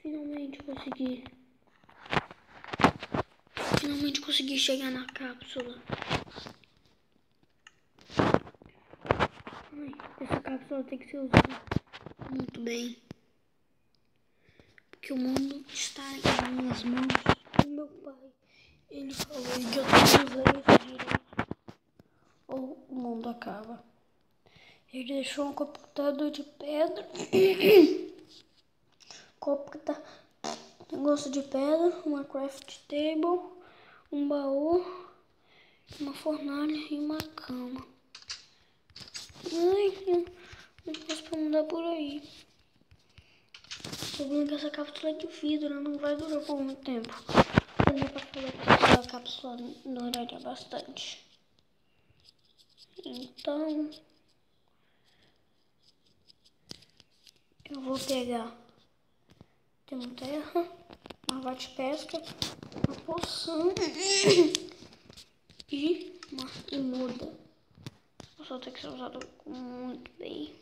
Finalmente consegui. Finalmente consegui chegar na cápsula. Ai, essa cápsula tem que ser usada muito bem. Porque o mundo está em minhas mãos. E meu pai, ele falou que eu tenho que usar isso direito. Ou o mundo acaba. Ele deixou um computador de pedra. Negócio de pedra, uma craft table, um baú, uma fornalha e uma cama. Ai, não posso pra mudar por aí. O problema é que essa cápsula é de vidro, não vai durar por muito tempo. O meu pai falou que a cápsula duraria bastante. Então, eu vou pegar. Tem uma terra, uma vara de pesca, uma poção e uma muda. Só tem que ser usado muito bem.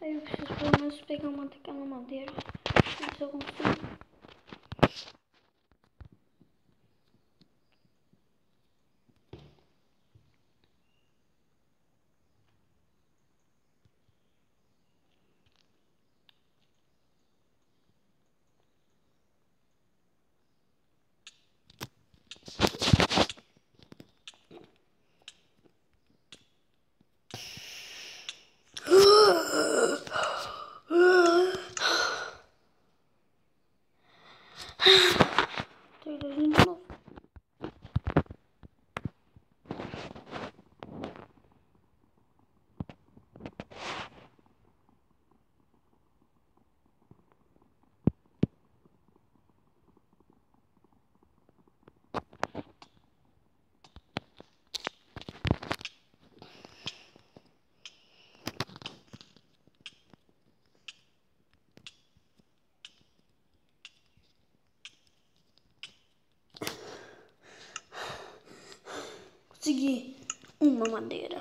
Aí eu preciso pelo menos pegar uma daquela madeira. Não sei se eu consigo. Tô indo de novo. Consegui uma madeira.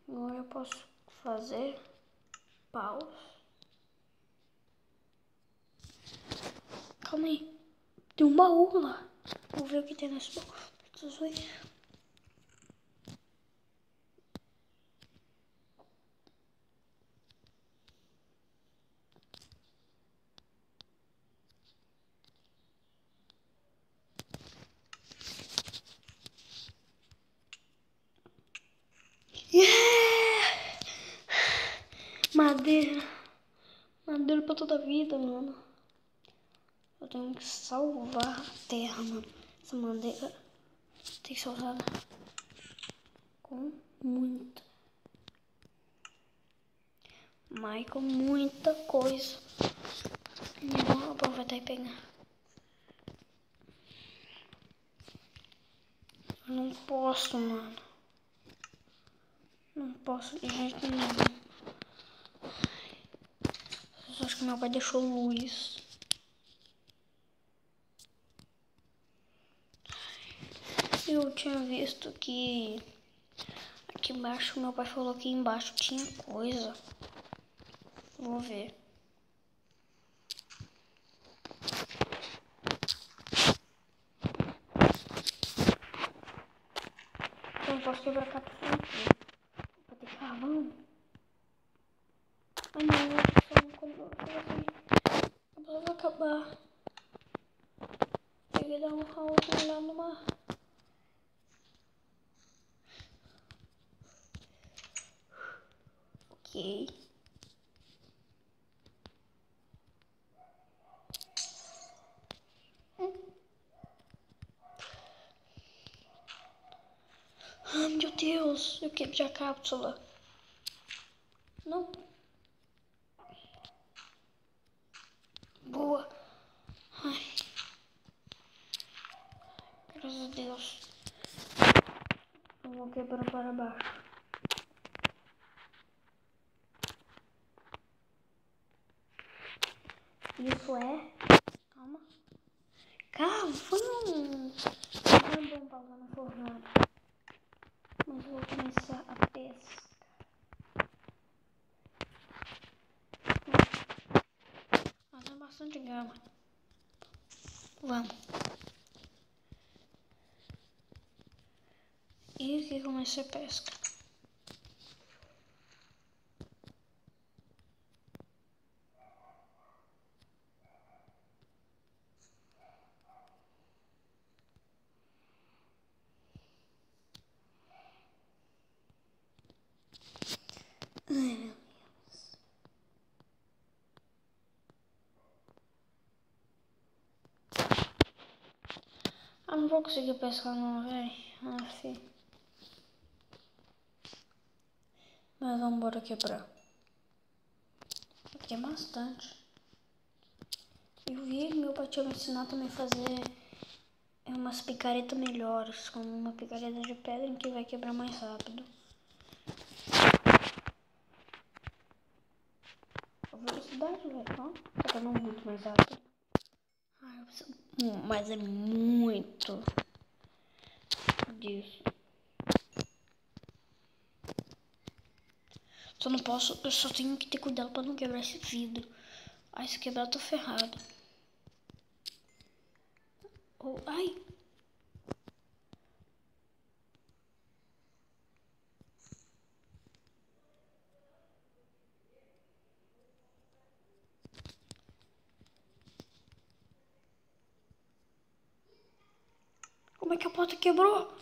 Agora eu posso fazer paus. Calma aí. Tem um baú lá. Vou ver o que tem nesse baú. Preciso ir. Yeah! Madeira. Madeira pra toda a vida, mano. Eu tenho que salvar a terra, mano. Essa madeira tem que ser usada com muita. Mas com muita coisa. Vamos aproveitar e pegar. Eu não posso, mano. Não posso de jeito nenhum. Eu acho que meu pai deixou luz. Eu tinha visto que aqui embaixo, meu pai falou que embaixo tinha coisa. Vou ver. Eu não posso quebrar a cápsula aqui. Vou ter carvão. Ai não, quando vai acabar. Peguei dar um round lá no mar. Ok. Ai meu Deus, eu quebrei a cápsula. Não. Boa. Ai. Graças a Deus. Eu vou quebrar para baixo. Isso é... Calma. Calma, foi um... Não é bom pausar na fornalha. Mas eu vou começar a pesca. E aqui começa a pesca. Ai, meu Deus. Eu não vou conseguir pescar não, velho. Mas vamos embora quebrar. Aqui é bastante. Eu vi meu pai tinha me ensinar também a fazer umas picaretas melhores, como uma picareta de pedra que vai quebrar mais rápido. A velocidade, velho, ó, tá quebrando muito mais rápido. Ai, eu preciso, mas é muito disso. Só não posso, eu só tenho que ter cuidado pra não quebrar esse vidro. Ai, se quebrar eu tô ferrado. Oh, ai! Como é que a porta quebrou?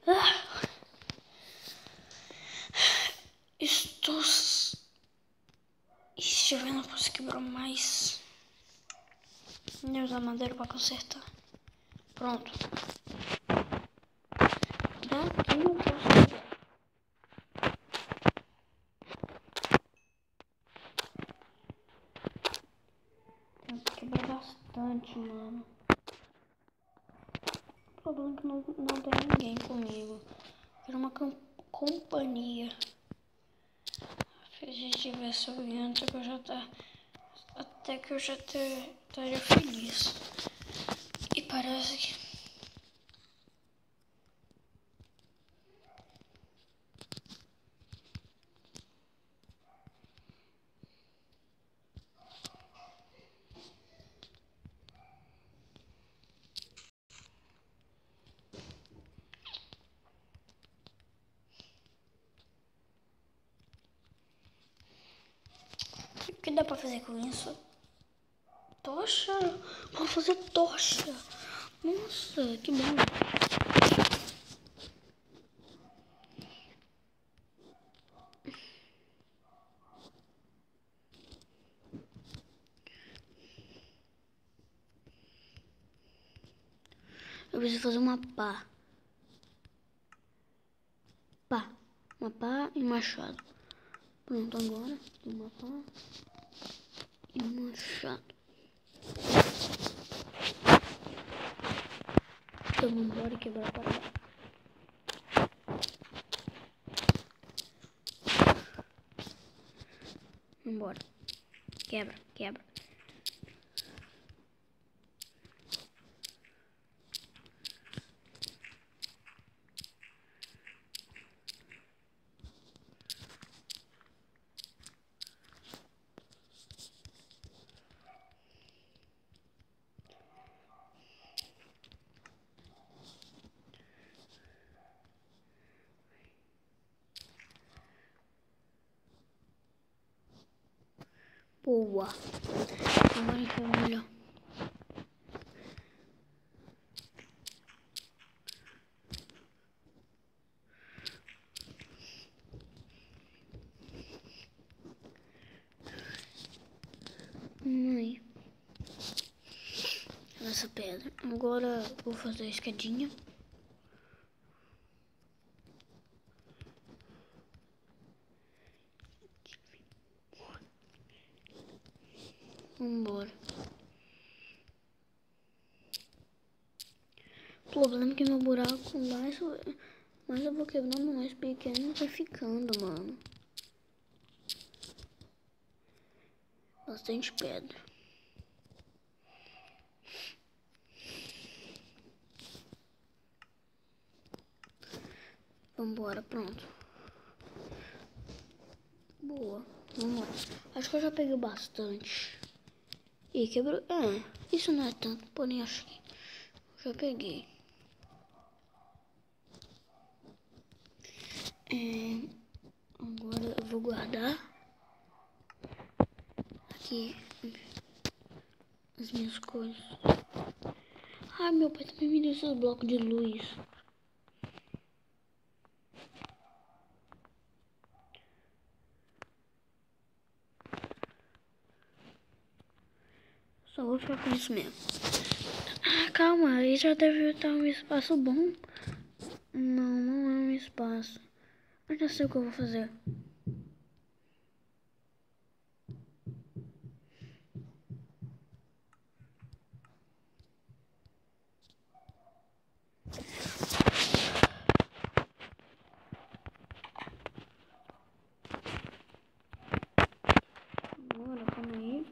Ah! Estou... Ixi, eu não posso quebrar mais. Nem usar madeira pra consertar. Pronto. Daqui eu posso quebrar. Tenho que quebrar bastante, mano. O problema é que não tem ninguém comigo. Era uma companhia. Se a gente tivesse alguém, até que eu já estaria feliz. E parece que... O que dá pra fazer com isso? Tocha? Vou fazer tocha. Nossa, que bom. Eu preciso fazer uma pá. Uma pá e machado. Pronto, agora uma pá e um machado. Então vamos embora e quebrar para lá. Vambora. Quebra, quebra. Boa. Agora a gente vai molhar. Aí. Essa pedra. Agora vou fazer a escadinha. Vambora. O problema é que meu buraco mais eu vou quebrando mais pequeno e vai ficando, mano. Bastante pedra. Vambora, pronto. Boa. Vamos lá. Acho que eu já peguei bastante. Ih, quebrou. Isso não é tanto, porém acho que já peguei. Agora eu vou guardar aqui as minhas coisas. Ai, meu pai também me deu esses blocos de luz. Só vou ficar com isso mesmo. Calma, aí já deve estar um espaço bom. Não, não é um espaço. Eu já sei o que eu vou fazer. Bora, calma aí.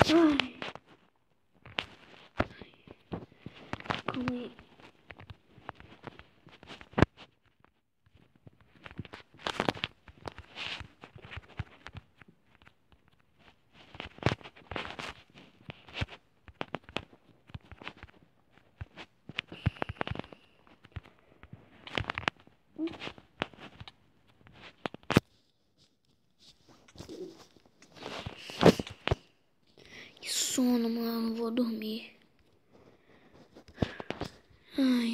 Ai. Calma aí. Que sono, mano. Vou dormir. Ai,